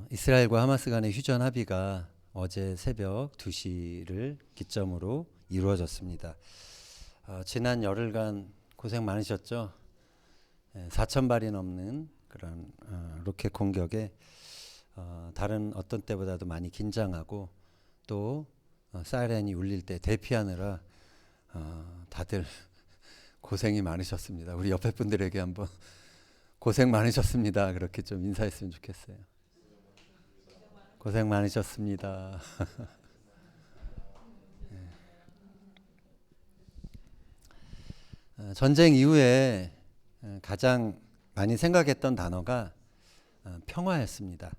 이스라엘과 하마스 간의 휴전 합의가 어제 새벽 2시를 기점으로 이루어졌습니다. 지난 열흘간 고생 많으셨죠? 4,000발이 넘는 그런 로켓 공격에 다른 어떤 때보다도 많이 긴장하고 또 사이렌이 울릴 때 대피하느라 다들 고생이 많으셨습니다. 우리 옆에 분들에게 한번 고생 많으셨습니다. 그렇게 좀 인사했으면 좋겠어요. 고생 많으셨습니다. 전쟁 이후에 가장 많이 생각했던 단어가 평화였습니다.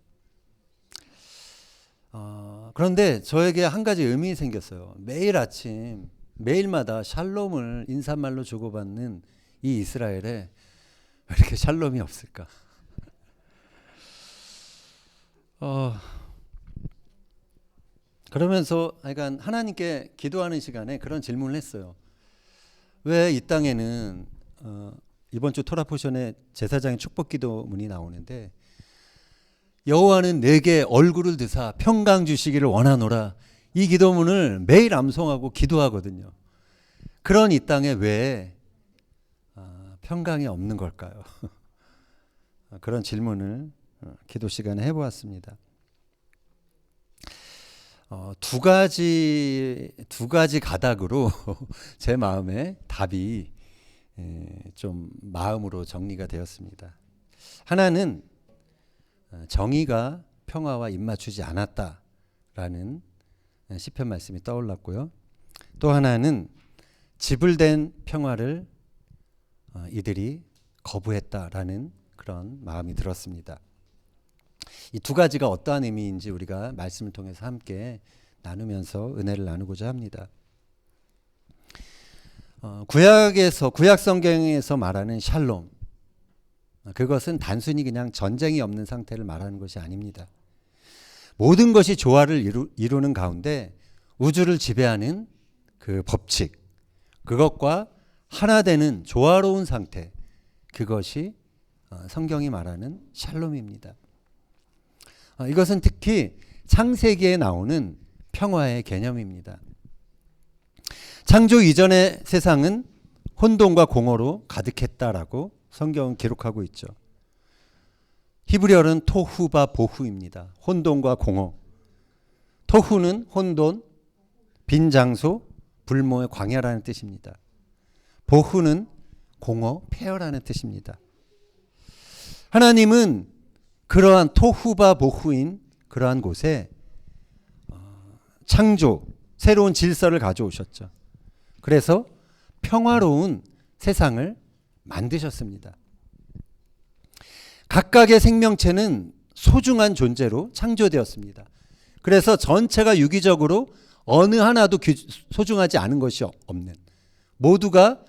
그런데 저에게 한 가지 의문이 생겼어요. 매일 아침 매일마다 샬롬을 인사말로 주고받는 이 이스라엘에 왜 이렇게 샬롬이 없을까? 그러면서 약간 하나님께 기도하는 시간에 그런 질문을 했어요. 왜 이 땅에는 이번 주 토라 포션에 제사장의 축복 기도문이 나오는데 여호와는 내게 얼굴을 드사 평강 주시기를 원하노라, 이 기도문을 매일 암송하고 기도하거든요. 그런 이 땅에 왜 평강이 없는 걸까요? 그런 질문을 기도 시간에 해보았습니다. 두 가지 가닥으로 제 마음에 답이 좀 마음으로 정리가 되었습니다. 하나는 정의가 평화와 입맞추지 않았다라는 시편 말씀이 떠올랐고요. 또 하나는 지불된 평화를 이들이 거부했다라는 그런 마음이 들었습니다. 이 두 가지가 어떠한 의미인지 우리가 말씀을 통해서 함께 나누면서 은혜를 나누고자 합니다. 구약 성경에서 말하는 샬롬, 그것은 단순히 그냥 전쟁이 없는 상태를 말하는 것이 아닙니다. 모든 것이 조화를 이루는 가운데 우주를 지배하는 그 법칙, 그것과 하나 되는 조화로운 상태, 그것이 성경이 말하는 샬롬입니다. 이것은 특히 창세기에 나오는 평화의 개념입니다. 창조 이전의 세상은 혼돈과 공허로 가득했다라고 성경은 기록하고 있죠. 히브리어는 토후바 보후입니다. 혼돈과 공허. 토후는 혼돈, 빈 장소, 불모의 광야라는 뜻입니다. 보후는 공허, 폐허라는 뜻입니다. 하나님은 그러한 토후바 보후인 그러한 곳에 창조, 새로운 질서를 가져오셨죠. 그래서 평화로운 세상을 만드셨습니다. 각각의 생명체는 소중한 존재로 창조되었습니다. 그래서 전체가 유기적으로 어느 하나도 소중하지 않은 것이 없는, 모두가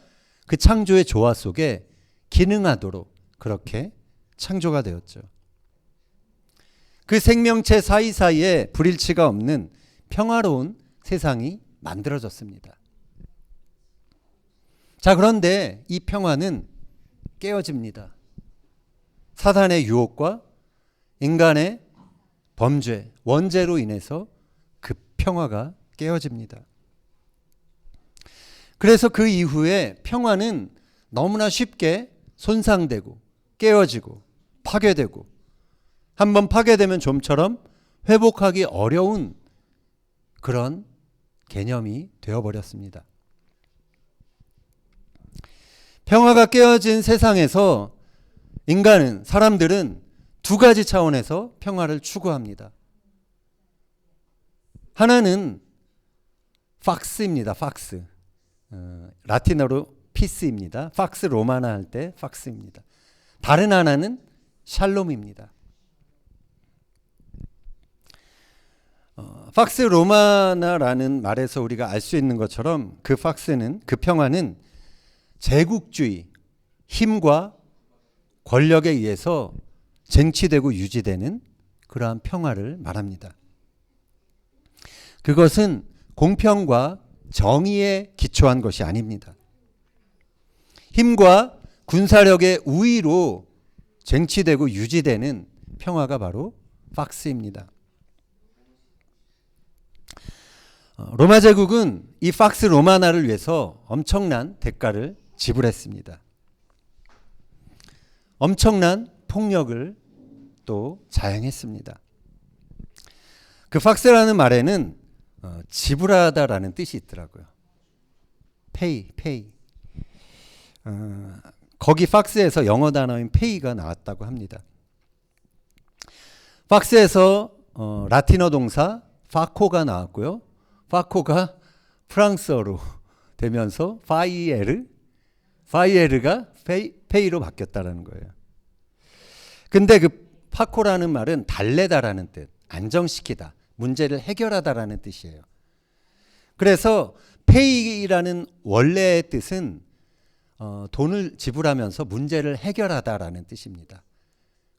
그 창조의 조화 속에 기능하도록 그렇게 창조가 되었죠. 그 생명체 사이사이에 불일치가 없는 평화로운 세상이 만들어졌습니다. 자, 그런데 이 평화는 깨어집니다. 사단의 유혹과 인간의 범죄, 원죄로 인해서 그 평화가 깨어집니다. 그래서 그 이후에 평화는 너무나 쉽게 손상되고 깨어지고 파괴되고, 한번 파괴되면 좀처럼 회복하기 어려운 그런 개념이 되어버렸습니다. 평화가 깨어진 세상에서 사람들은 두 가지 차원에서 평화를 추구합니다. 하나는 팍스입니다. 팍스. 라틴어로 피스입니다. 팍스 로마나 할 때 팍스입니다. 다른 하나는 샬롬입니다. 팍스 로마나라는 말에서 우리가 알 수 있는 것처럼 그 평화는 제국주의, 힘과 권력에 의해서 쟁취되고 유지되는 그러한 평화를 말합니다. 그것은 공평과 정의에 기초한 것이 아닙니다. 힘과 군사력의 우위로 쟁취되고 유지되는 평화가 바로 팍스입니다. 로마 제국은 이 팍스 로마나를 위해서 엄청난 대가를 지불했습니다. 엄청난 폭력을 또 자행했습니다. 그 팍스라는 말에는 지불하다라는 뜻이 있더라고요. pay. 거기 팍스에서 영어 단어인 pay가 나왔다고 합니다. 팍스에서 라틴어 동사 파코가 나왔고요. 파코가 프랑스어로 되면서 파이에르가 페이로 바뀌었다라는 거예요. 근데 그 파코라는 말은 달래다라는 뜻, 안정시키다, 문제를 해결하다라는 뜻이에요. 그래서 페이라는 원래의 뜻은 돈을 지불하면서 문제를 해결하다라는 뜻입니다.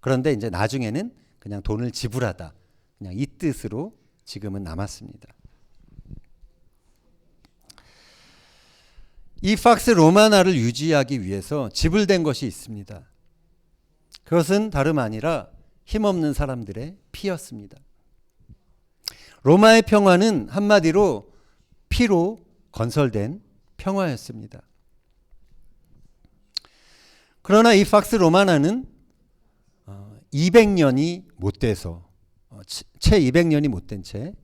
그런데 이제 나중에는 그냥 돈을 지불하다, 그냥 이 뜻으로 지금은 남았습니다. 이 팍스 로마나를 유지하기 위해서 지불된 것이 있습니다. 그것은 다름 아니라 힘없는 사람들의 피였습니다. 로마의 평화는 한마디로 피로 건설된 평화였습니다. 그러나 이 팍스 로마나는 200년이 못 돼서 채 200년이 못 된 채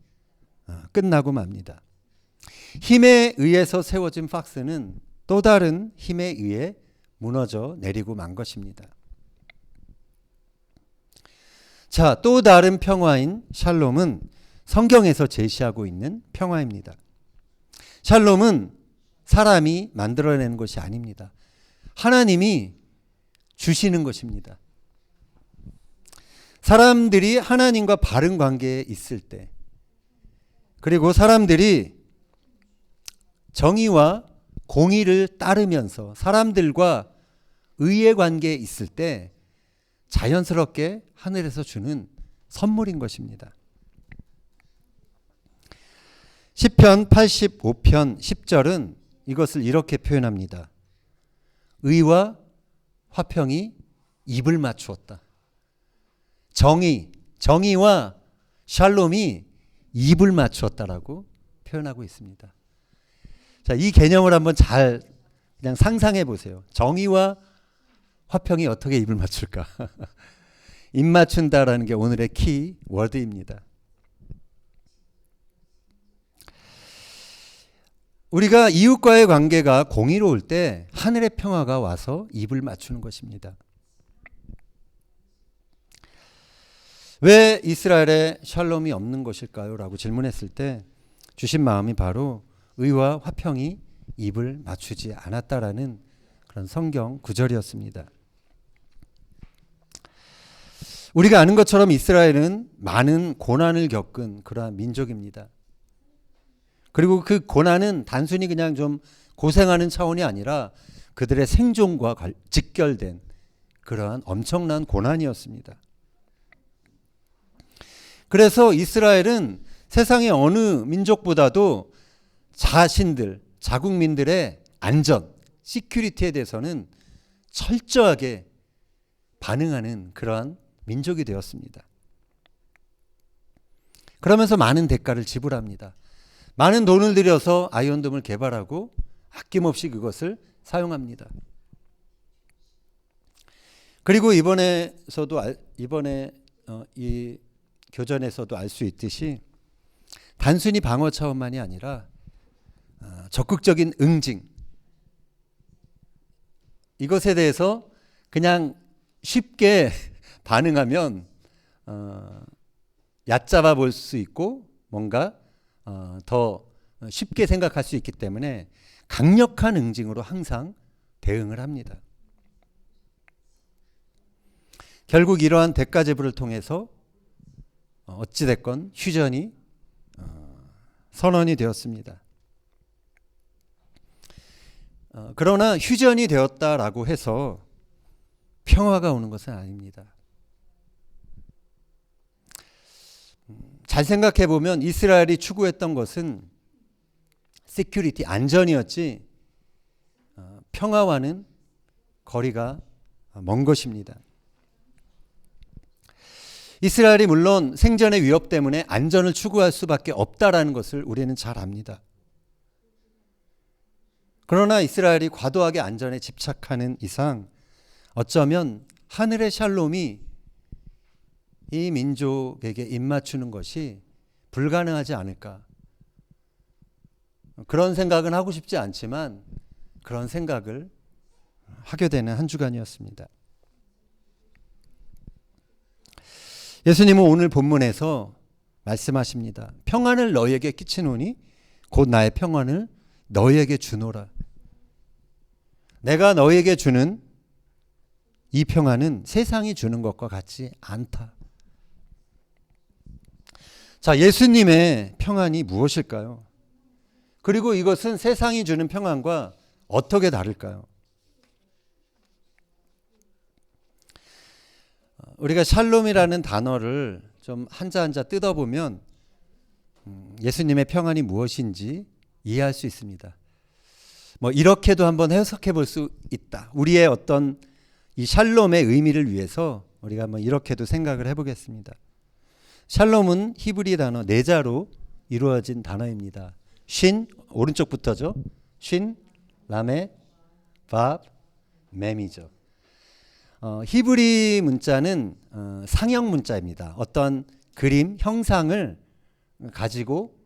끝나고 맙니다. 힘에 의해서 세워진 팍스는 또 다른 힘에 의해 무너져 내리고 만 것입니다. 자, 또 다른 평화인 샬롬은 성경에서 제시하고 있는 평화입니다. 샬롬은 사람이 만들어내는 것이 아닙니다. 하나님이 주시는 것입니다. 사람들이 하나님과 바른 관계에 있을 때, 그리고 사람들이 정의와 공의를 따르면서 사람들과 의의 관계에 있을 때 자연스럽게 하늘에서 주는 선물인 것입니다. 시편 85편 10절은 이것을 이렇게 표현합니다. 의와 화평이 입을 맞추었다. 정의와 샬롬이 입을 맞추었다라고 표현하고 있습니다. 자, 이 개념을 한번 잘 그냥 상상해 보세요. 정의와 화평이 어떻게 입을 맞출까? 입 맞춘다라는 게 오늘의 키 워드입니다. 우리가 이웃과의 관계가 공의로울 때 하늘의 평화가 와서 입을 맞추는 것입니다. 왜 이스라엘에 샬롬이 없는 것일까요? 라고 질문했을 때 주신 마음이 바로 의와 화평이 입을 맞추지 않았다라는 그런 성경 구절이었습니다. 우리가 아는 것처럼 이스라엘은 많은 고난을 겪은 그러한 민족입니다. 그리고 그 고난은 단순히 그냥 좀 고생하는 차원이 아니라 그들의 생존과 직결된 그러한 엄청난 고난이었습니다. 그래서 이스라엘은 세상의 어느 민족보다도 자국민들의 안전, 시큐리티에 대해서는 철저하게 반응하는 그러한 민족이 되었습니다. 그러면서 많은 대가를 지불합니다. 많은 돈을 들여서 아이언돔을 개발하고 아낌없이 그것을 사용합니다. 그리고 이번에 이 교전에서도 알 수 있듯이 단순히 방어 차원만이 아니라 적극적인 응징, 이것에 대해서 그냥 쉽게 반응하면 얕잡아 볼 수 있고 뭔가 더 쉽게 생각할 수 있기 때문에 강력한 응징으로 항상 대응을 합니다. 결국 이러한 대가 지불을 통해서 어찌됐건 휴전이 선언이 되었습니다. 그러나 휴전이 되었다라고 해서 평화가 오는 것은 아닙니다. 잘 생각해 보면 이스라엘이 추구했던 것은 시큐리티, 안전이었지 평화와는 거리가 먼 것입니다. 이스라엘이 물론 생존의 위협 때문에 안전을 추구할 수밖에 없다라는 것을 우리는 잘 압니다. 그러나 이스라엘이 과도하게 안전에 집착하는 이상 어쩌면 하늘의 샬롬이 이 민족에게 입맞추는 것이 불가능하지 않을까. 그런 생각은 하고 싶지 않지만 그런 생각을 하게 되는 한 주간이었습니다. 예수님은 오늘 본문에서 말씀하십니다. 평안을 너희에게 끼치노니 곧 나의 평안을 너희에게 주노라. 내가 너희에게 주는 이 평안은 세상이 주는 것과 같지 않다. 자, 예수님의 평안이 무엇일까요? 그리고 이것은 세상이 주는 평안과 어떻게 다를까요? 우리가 샬롬이라는 단어를 좀 한자 한자 뜯어보면 예수님의 평안이 무엇인지 이해할 수 있습니다. 이렇게도 한번 해석해 볼 수 있다. 우리의 어떤 이 샬롬의 의미를 위해서 우리가 한번 이렇게도 생각을 해보겠습니다. 샬롬은 히브리 단어 네자로 이루어진 단어입니다. 신, 오른쪽부터죠. 신, 라메, 밥, mem이죠. 히브리 문자는 상형 문자입니다. 어떤 그림, 형상을 가지고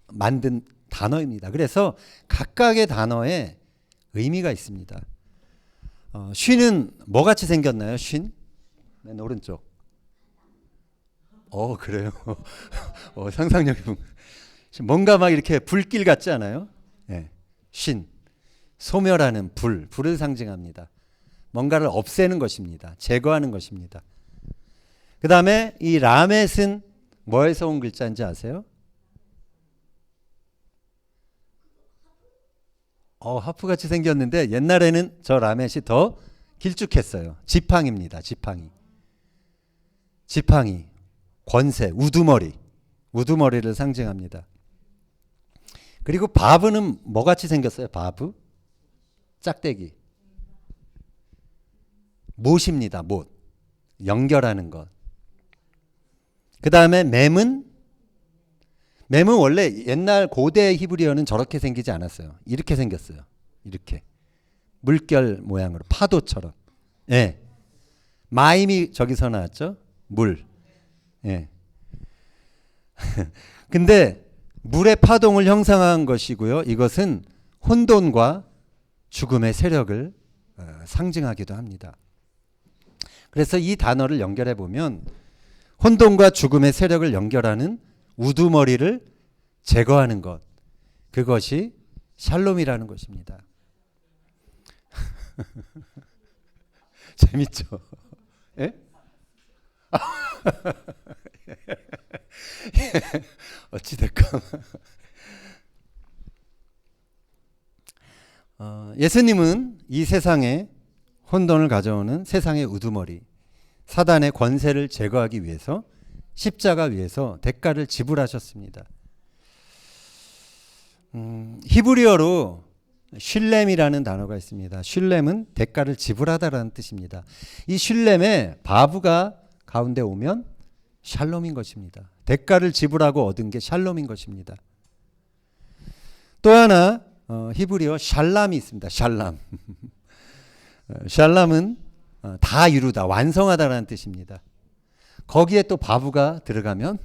만든 단어입니다. 그래서 각각의 단어에 의미가 있습니다. 쉰은 뭐같이 생겼나요? 쉰? 맨 오른쪽. 그래요. 상상력이 뭔가 막 이렇게 불길 같지 않아요? 네. 쉰. 소멸하는 불을 상징합니다. 뭔가를 없애는 것입니다. 제거하는 것입니다. 그 다음에 이 라멧은 뭐에서 온 글자인지 아세요? 하프같이 생겼는데 옛날에는 저 라멧이 더 길쭉했어요. 지팡이입니다. 지팡이, 권세, 우두머리를 상징합니다. 그리고 바브는 뭐같이 생겼어요? 바브? 짝대기. 못입니다. 못. 연결하는 것. 그 다음에 mem은 원래 옛날 고대 히브리어는 저렇게 생기지 않았어요. 이렇게 생겼어요. 이렇게. 물결 모양으로 파도처럼. 예. 마임이 저기서 나왔죠. 물. 예. 근데 물의 파동을 형상한 것이고요. 이것은 혼돈과 죽음의 세력을 상징하기도 합니다. 그래서 이 단어를 연결해 보면 혼돈과 죽음의 세력을 연결하는 우두머리를 제거하는 것, 그것이 샬롬이라는 것입니다. 재밌죠? 예? 어찌됐건 예수님은 이 세상에 혼돈을 가져오는 세상의 우두머리, 사단의 권세를 제거하기 위해서 십자가 위에서 대가를 지불하셨습니다. 히브리어로 슐렘이라는 단어가 있습니다. 슐렘은 대가를 지불하다라는 뜻입니다. 이 슐렘에 바브가 가운데 오면 샬롬인 것입니다. 대가를 지불하고 얻은 게 샬롬인 것입니다. 또 하나 히브리어 샬람이 있습니다. 샬람. 샬람은 다 이루다, 완성하다라는 뜻입니다. 거기에 또 바브가 들어가면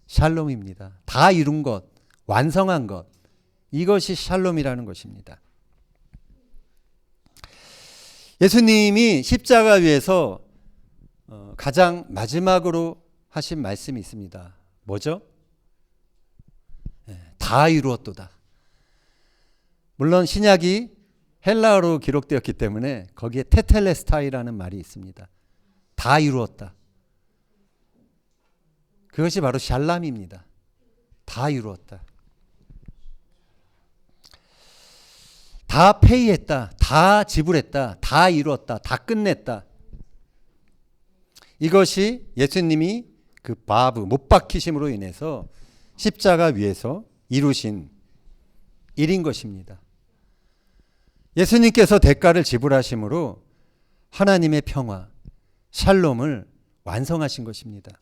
샬롬입니다. 다 이룬 것, 완성한 것, 이것이 샬롬이라는 것입니다. 예수님이 십자가 위에서 가장 마지막으로 하신 말씀이 있습니다. 뭐죠? 다 이루었도다. 물론 신약이 헬라어로 기록되었기 때문에 거기에 테텔레스타이라는 말이 있습니다. 다 이루었다. 그것이 바로 샬람입니다. 다 이루었다. 다 페이했다. 다 지불했다. 다 이루었다. 다 끝냈다. 이것이 예수님이 그 바브, 못 박히심으로 인해서 십자가 위에서 이루신 일인 것입니다. 예수님께서 대가를 지불하심으로 하나님의 평화, 샬롬을 완성하신 것입니다.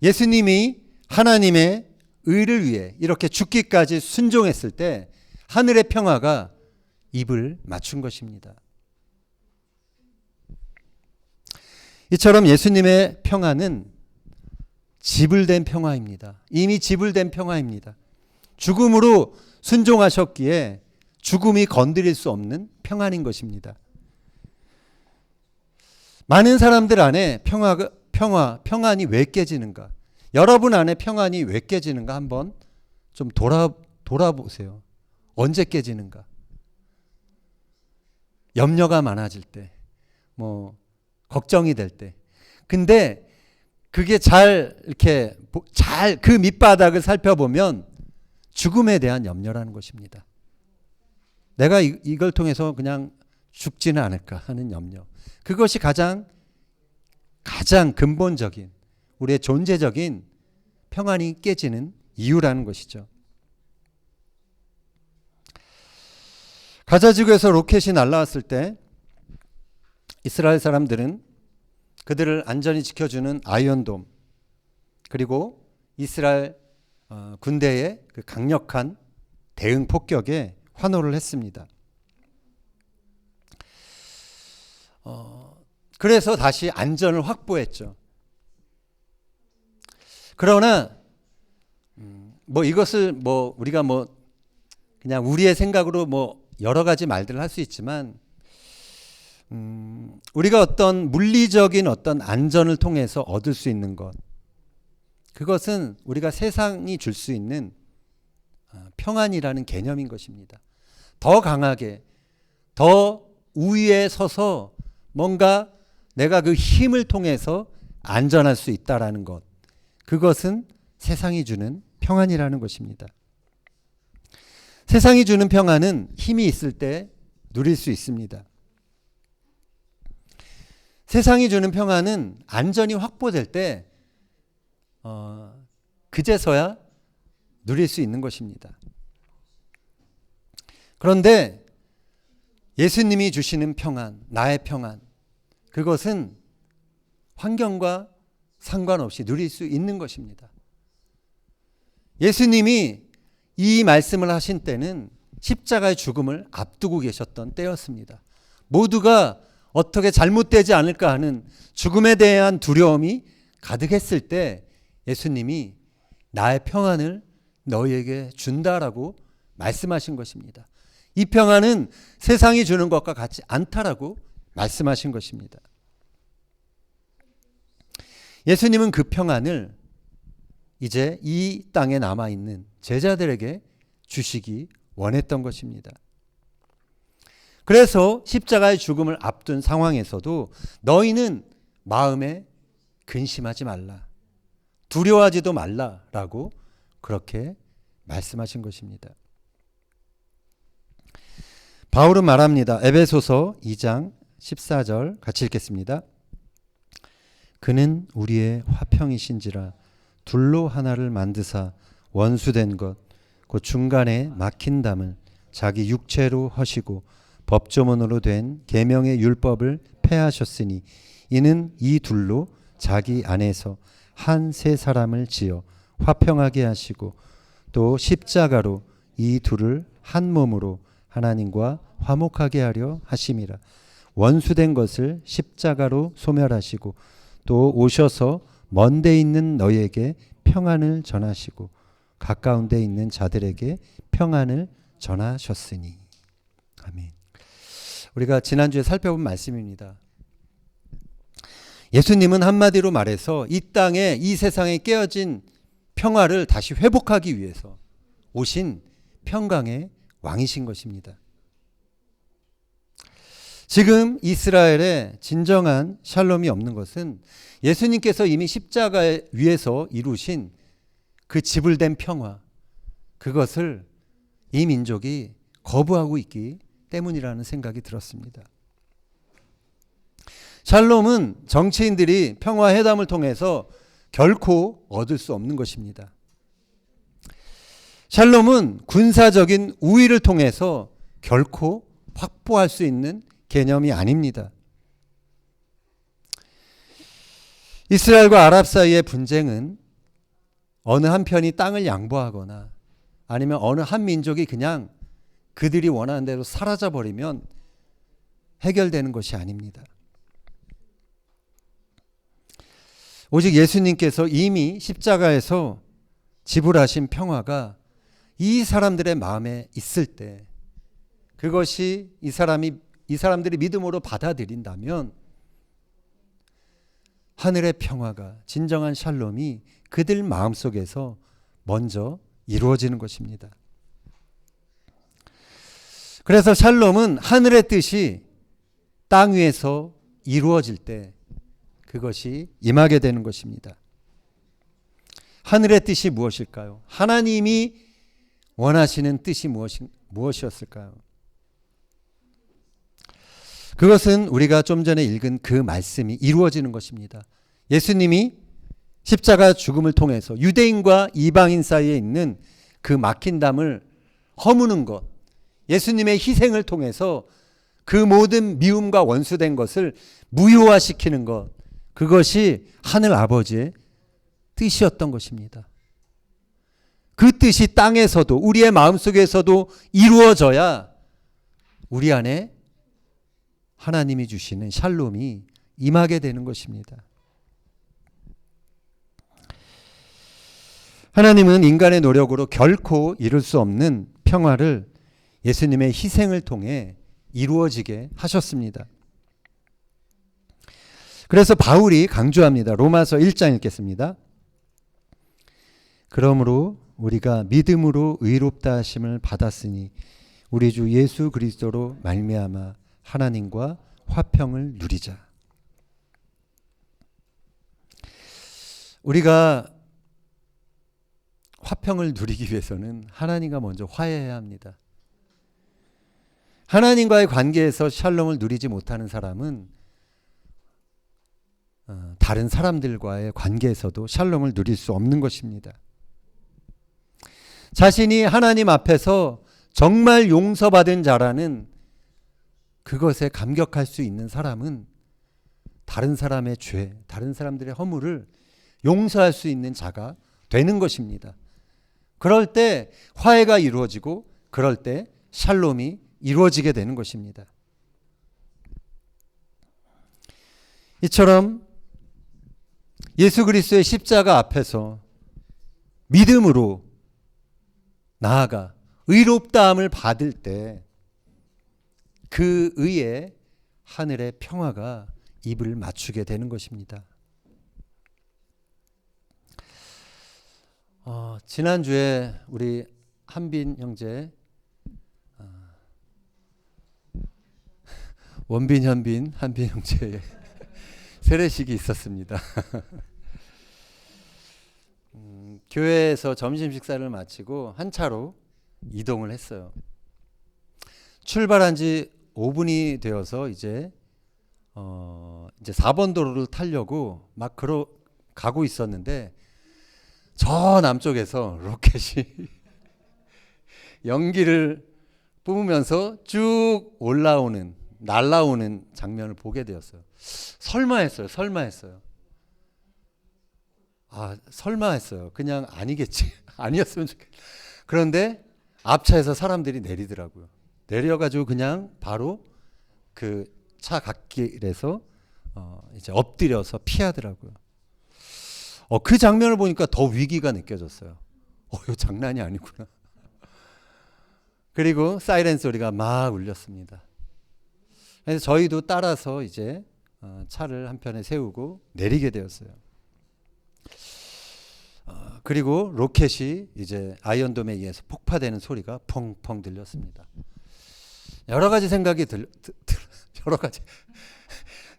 예수님이 하나님의 의를 위해 이렇게 죽기까지 순종했을 때 하늘의 평화가 입을 맞춘 것입니다. 이처럼 예수님의 평화는 지불된 평화입니다. 이미 지불된 평화입니다. 죽음으로 순종하셨기에 죽음이 건드릴 수 없는 평안인 것입니다. 많은 사람들 안에 평안이 왜 깨지는가? 여러분 안에 평안이 왜 깨지는가? 한번 좀 돌아보세요. 언제 깨지는가? 염려가 많아질 때, 걱정이 될 때. 근데 그게 잘 그 밑바닥을 살펴보면 죽음에 대한 염려라는 것입니다. 내가 이걸 통해서 그냥 죽지는 않을까 하는 염려. 그것이 가장 근본적인 우리의 존재적인 평안이 깨지는 이유라는 것이죠. 가자지구에서 로켓이 날아왔을 때 이스라엘 사람들은 그들을 안전히 지켜주는 아이언돔, 그리고 이스라엘 군대의 그 강력한 대응 폭격에 환호를 했습니다. 그래서 다시 안전을 확보했죠. 그러나 이것을 우리가 그냥 우리의 생각으로 여러 가지 말들을 할 수 있지만, 우리가 어떤 물리적인 어떤 안전을 통해서 얻을 수 있는 것, 그것은 우리가 세상이 줄 수 있는 평안이라는 개념인 것입니다. 더 강하게, 더 우위에 서서 뭔가 내가 그 힘을 통해서 안전할 수 있다라는 것, 그것은 세상이 주는 평안이라는 것입니다. 세상이 주는 평안은 힘이 있을 때 누릴 수 있습니다. 세상이 주는 평안은 안전이 확보될 때 그제서야 누릴 수 있는 것입니다. 그런데 예수님이 주시는 평안, 나의 평안, 그것은 환경과 상관없이 누릴 수 있는 것입니다. 예수님이 이 말씀을 하신 때는 십자가의 죽음을 앞두고 계셨던 때였습니다. 모두가 어떻게 잘못되지 않을까 하는 죽음에 대한 두려움이 가득했을 때 예수님이 나의 평안을 너희에게 준다라고 말씀하신 것입니다. 이 평안은 세상이 주는 것과 같지 않다라고 말씀하신 것입니다. 예수님은 그 평안을 이제 이 땅에 남아있는 제자들에게 주시기 원했던 것입니다. 그래서 십자가의 죽음을 앞둔 상황에서도 너희는 마음에 근심하지 말라, 두려워하지도 말라라고 그렇게 말씀하신 것입니다. 바울은 말합니다. 에베소서 2장 14절 같이 읽겠습니다. 그는 우리의 화평이신지라 둘로 하나를 만드사 원수된 것 곧 중간에 막힌 담을 자기 육체로 허시고 법조문으로 된 계명의 율법을 폐하셨으니 이는 이 둘로 자기 안에서 한 세 사람을 지어 화평하게 하시고 또 십자가로 이 둘을 한 몸으로 하나님과 화목하게 하려 하심이라. 원수된 것을 십자가로 소멸하시고 또 오셔서 먼 데 있는 너희에게 평안을 전하시고 가까운 데 있는 자들에게 평안을 전하셨으니. 아멘. 우리가 지난주에 살펴본 말씀입니다. 예수님은 한마디로 말해서 이 땅에, 이 세상에 깨어진 평화를 다시 회복하기 위해서 오신 평강의 왕이신 것입니다. 지금 이스라엘에 진정한 샬롬이 없는 것은 예수님께서 이미 십자가 위에서 이루신 그 지불된 평화, 그것을 이 민족이 거부하고 있기 때문이라는 생각이 들었습니다. 샬롬은 정치인들이 평화회담을 통해서 결코 얻을 수 없는 것입니다. 샬롬은 군사적인 우위를 통해서 결코 확보할 수 있는 개념이 아닙니다. 이스라엘과 아랍 사이의 분쟁은 어느 한편이 땅을 양보하거나 아니면 어느 한 민족이 그냥 그들이 원하는 대로 사라져버리면 해결되는 것이 아닙니다. 오직 예수님께서 이미 십자가에서 지불하신 평화가 이 사람들의 마음에 있을 때, 그것이 이 사람들이 믿음으로 받아들인다면 하늘의 평화가, 진정한 샬롬이 그들 마음속에서 먼저 이루어지는 것입니다. 그래서 샬롬은 하늘의 뜻이 땅 위에서 이루어질 때 그것이 임하게 되는 것입니다. 하늘의 뜻이 무엇일까요? 하나님이 원하시는 뜻이 무엇이었을까요? 그것은 우리가 좀 전에 읽은 그 말씀이 이루어지는 것입니다. 예수님이 십자가 죽음을 통해서 유대인과 이방인 사이에 있는 그 막힌 담을 허무는 것, 예수님의 희생을 통해서 그 모든 미움과 원수된 것을 무효화시키는 것, 그것이 하늘 아버지의 뜻이었던 것입니다. 그 뜻이 땅에서도, 우리의 마음속에서도 이루어져야 우리 안에 하나님이 주시는 샬롬이 임하게 되는 것입니다. 하나님은 인간의 노력으로 결코 이룰 수 없는 평화를 예수님의 희생을 통해 이루어지게 하셨습니다. 그래서 바울이 강조합니다. 로마서 1장 읽겠습니다. 그러므로 우리가 믿음으로 의롭다 하심을 받았으니 우리 주 예수 그리스도로 말미암아 하나님과 화평을 누리자. 우리가 화평을 누리기 위해서는 하나님과 먼저 화해해야 합니다. 하나님과의 관계에서 샬롬을 누리지 못하는 사람은 다른 사람들과의 관계에서도 샬롬을 누릴 수 없는 것입니다. 자신이 하나님 앞에서 정말 용서받은 자라는 그것에 감격할 수 있는 사람은 다른 사람의 죄, 다른 사람들의 허물을 용서할 수 있는 자가 되는 것입니다. 그럴 때 화해가 이루어지고 그럴 때 샬롬이 이루어지게 되는 것입니다. 이처럼 예수 그리스도의 십자가 앞에서 믿음으로 나아가 의롭다함을 받을 때 그 의에 하늘의 평화가 입을 맞추게 되는 것입니다. 지난주에 우리 한빈 형제, 원빈, 현빈, 한빈 형제의 세례식이 있었습니다. 교회에서 점심 식사를 마치고 한 차로 이동을 했어요. 출발한 지 5분이 되어서 이제 4번 도로를 타려고 막 가고 있었는데 저 남쪽에서 로켓이 연기를 뿜으면서 쭉 날아오는 장면을 보게 되었어요. 설마 했어요. 설마 했어요. 그냥 아니겠지. 아니었으면 좋겠다. 그런데 앞차에서 사람들이 내리더라고요. 내려가지고 그냥 바로 그 차 갓길에서 이제 엎드려서 피하더라고요. 그 장면을 보니까 더 위기가 느껴졌어요. 이거 장난이 아니구나. 그리고 사이렌 소리가 막 울렸습니다. 그래서 저희도 따라서 이제 차를 한편에 세우고 내리게 되었어요. 그리고 로켓이 이제 아이언돔에 의해서 폭파되는 소리가 펑펑 들렸습니다. 여러 가지 생각이 여러 가지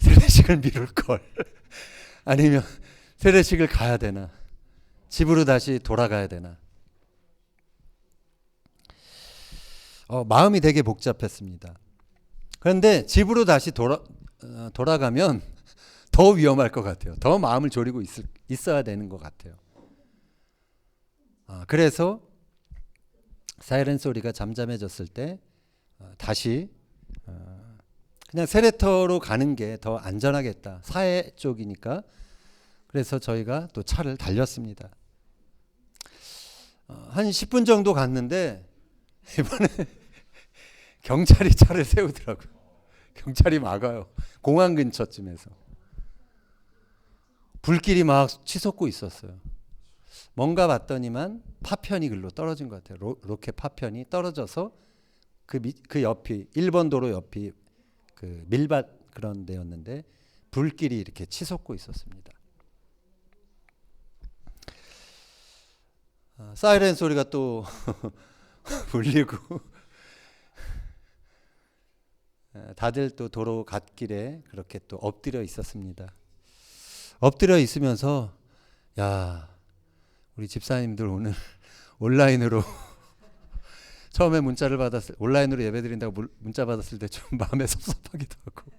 세례식을 미룰 걸 아니면 세례식을 가야 되나 집으로 다시 돌아가야 되나 마음이 되게 복잡했습니다. 그런데 집으로 다시 돌아가면 더 위험할 것 같아요. 더 마음을 졸이고 있어야 되는 것 같아요. 그래서 사이렌 소리가 잠잠해졌을 때 다시 그냥 세례터로 가는 게 더 안전하겠다. 사해 쪽이니까 그래서 저희가 또 차를 달렸습니다. 한 10분 정도 갔는데 이번에 경찰이 차를 세우더라고요. 경찰이 막아요. 공항 근처쯤에서. 불길이 막 치솟고 있었어요. 뭔가 봤더니만 파편이 글로 떨어진 것 같아요. 로켓 파편이 떨어져서 그 옆이 일본 도로 옆이 그 밀밭 그런 데였는데 불길이 이렇게 치솟고 있었습니다. 사이렌 소리가 또 울리고 다들 또 도로 갓길에 그렇게 또 엎드려 있었습니다. 엎드려 있으면서 야, 우리 집사님들 오늘 온라인으로 처음에 온라인으로 예배드린다고 문자 받았을 때 좀 마음에 섭섭하기도 하고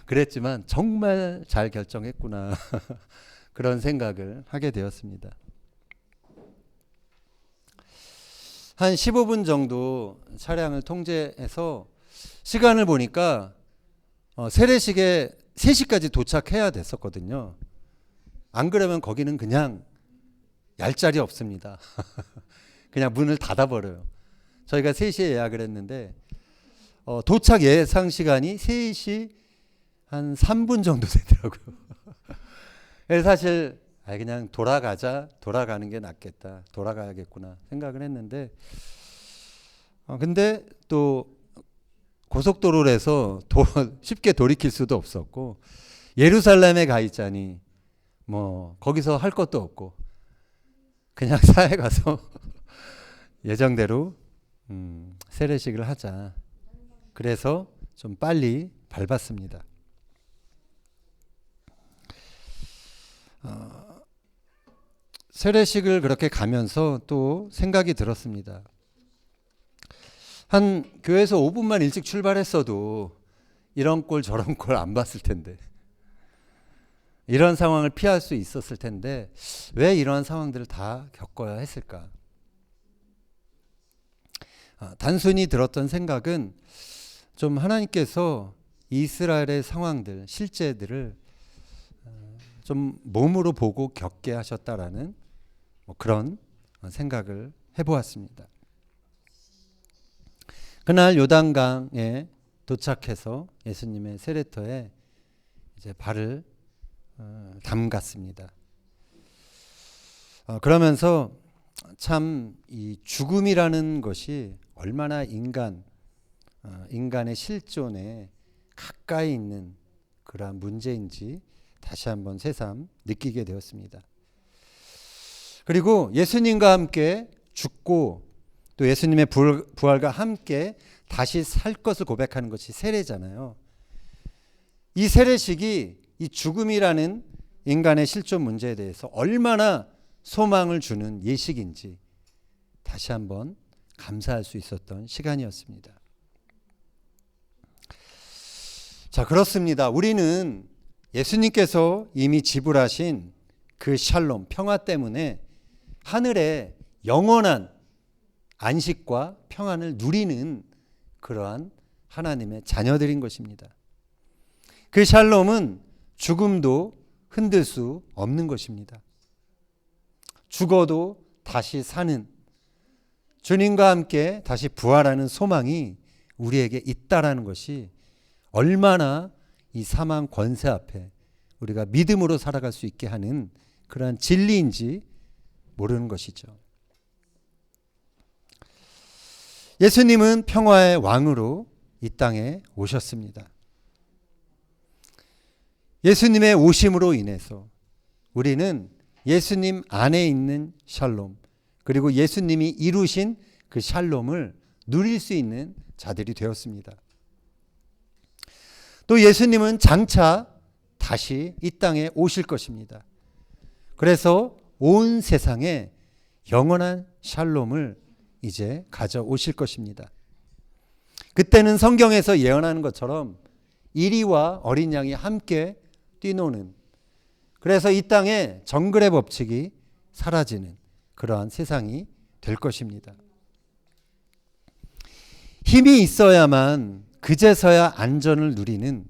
그랬지만 정말 잘 결정했구나 그런 생각을 하게 되었습니다. 한 15분 정도 차량을 통제해서 시간을 보니까 세례식에 3시까지 도착해야 됐었거든요. 안 그러면 거기는 그냥 얄짤이 없습니다. 그냥 문을 닫아버려요. 저희가 3시에 예약을 했는데 도착 예상 시간이 3시 한 3분 정도 되더라고요. 그래서 사실 그냥 돌아가는 게 낫겠다, 돌아가야겠구나 생각을 했는데 근데 또 고속도로에서 쉽게 돌이킬 수도 없었고 예루살렘에 가 있자니 뭐 거기서 할 것도 없고 그냥 사에 가서 예정대로 세례식을 하자. 그래서 좀 빨리 밟았습니다. 세례식을 그렇게 가면서 또 생각이 들었습니다. 한 교회에서 5분만 일찍 출발했어도 이런 꼴 저런 꼴 안 봤을 텐데, 이런 상황을 피할 수 있었을 텐데 왜 이러한 상황들을 다 겪어야 했을까? 단순히 들었던 생각은 좀 하나님께서 이스라엘의 상황들, 실제들을 좀 몸으로 보고 겪게 하셨다라는 그런 생각을 해보았습니다. 그날 요단강에 도착해서 예수님의 세례터에 이제 발을 담갔습니다. 그러면서 참 이 죽음이라는 것이 얼마나 인간의 실존에 가까이 있는 그러한 문제인지 다시 한번 새삼 느끼게 되었습니다. 그리고 예수님과 함께 죽고 또 예수님의 부활과 함께 다시 살 것을 고백하는 것이 세례잖아요. 이 세례식이 이 죽음이라는 인간의 실존 문제에 대해서 얼마나 소망을 주는 예식인지 다시 한번 감사할 수 있었던 시간이었습니다. 자, 그렇습니다. 우리는 예수님께서 이미 지불하신 그 샬롬, 평화 때문에 하늘에 영원한 안식과 평안을 누리는 그러한 하나님의 자녀들인 것입니다. 그 샬롬은 죽음도 흔들 수 없는 것입니다. 죽어도 다시 사는, 주님과 함께 다시 부활하는 소망이 우리에게 있다라는 것이 얼마나 이 사망 권세 앞에 우리가 믿음으로 살아갈 수 있게 하는 그러한 진리인지 모르는 것이죠. 예수님은 평화의 왕으로 이 땅에 오셨습니다. 예수님의 오심으로 인해서 우리는 예수님 안에 있는 샬롬, 그리고 예수님이 이루신 그 샬롬을 누릴 수 있는 자들이 되었습니다. 또 예수님은 장차 다시 이 땅에 오실 것입니다. 그래서 온 세상에 영원한 샬롬을 이제 가져오실 것입니다. 그때는 성경에서 예언하는 것처럼 이리와 어린 양이 함께 뛰노는, 그래서 이 땅에 정글의 법칙이 사라지는 그러한 세상이 될 것입니다. 힘이 있어야만 그제서야 안전을 누리는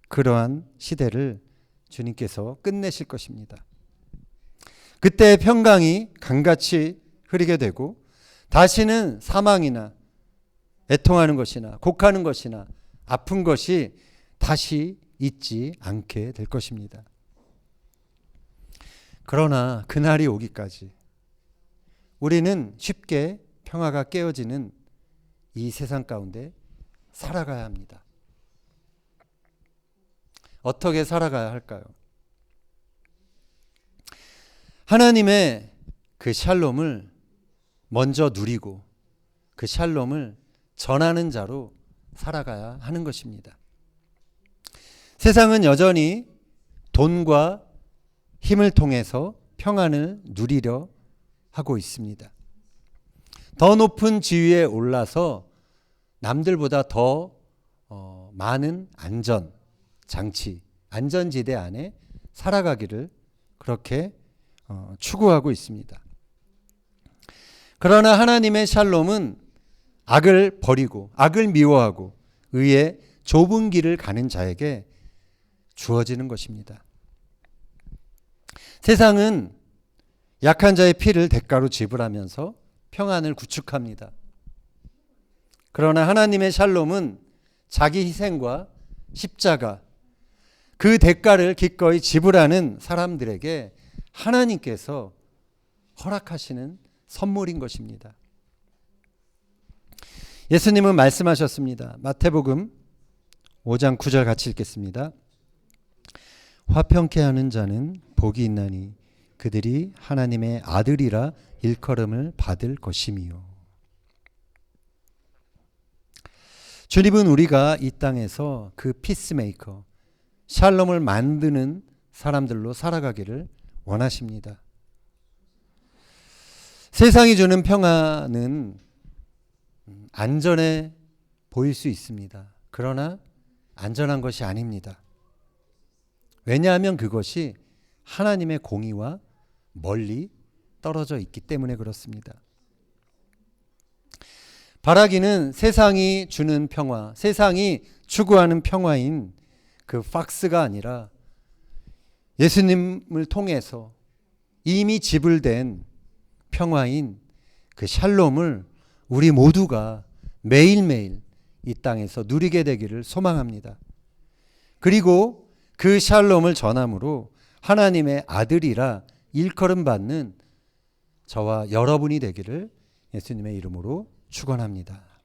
그러한 시대를 주님께서 끝내실 것입니다. 그때 평강이 강같이 흐르게 되고 다시는 사망이나 애통하는 것이나 곡하는 것이나 아픈 것이 다시 있지 않게 될 것입니다. 그러나 그날이 오기까지 우리는 쉽게 평화가 깨어지는 이 세상 가운데 살아가야 합니다. 어떻게 살아가야 할까요? 하나님의 그 샬롬을 먼저 누리고 그 샬롬을 전하는 자로 살아가야 하는 것입니다. 세상은 여전히 돈과 힘을 통해서 평안을 누리려 하고 있습니다. 더 높은 지위에 올라서 남들보다 더 많은 안전 장치, 안전지대 안에 살아가기를 그렇게 추구하고 있습니다. 그러나 하나님의 샬롬은 악을 버리고 악을 미워하고 의의 좁은 길을 가는 자에게 주어지는 것입니다. 세상은 약한 자의 피를 대가로 지불하면서 평안을 구축합니다. 그러나 하나님의 샬롬은 자기 희생과 십자가, 그 대가를 기꺼이 지불하는 사람들에게 하나님께서 허락하시는 선물인 것입니다. 예수님은 말씀하셨습니다. 마태복음 5장 9절 같이 읽겠습니다. 화평케 하는 자는 복이 있나니 그들이 하나님의 아들이라 일컬음을 받을 것이미요. 주님은 우리가 이 땅에서 그 피스메이커, 샬롬을 만드는 사람들로 살아가기를 원하십니다. 세상이 주는 평화는 안전해 보일 수 있습니다. 그러나 안전한 것이 아닙니다. 왜냐하면 그것이 하나님의 공의와 멀리 떨어져 있기 때문에 그렇습니다. 바라기는 세상이 주는 평화, 세상이 추구하는 평화인 그 팍스가 아니라 예수님을 통해서 이미 지불된 평화인 그 샬롬을 우리 모두가 매일매일 이 땅에서 누리게 되기를 소망합니다. 그리고 그 샬롬을 전함으로 하나님의 아들이라 일컬음 받는 저와 여러분이 되기를 예수님의 이름으로 축원합니다.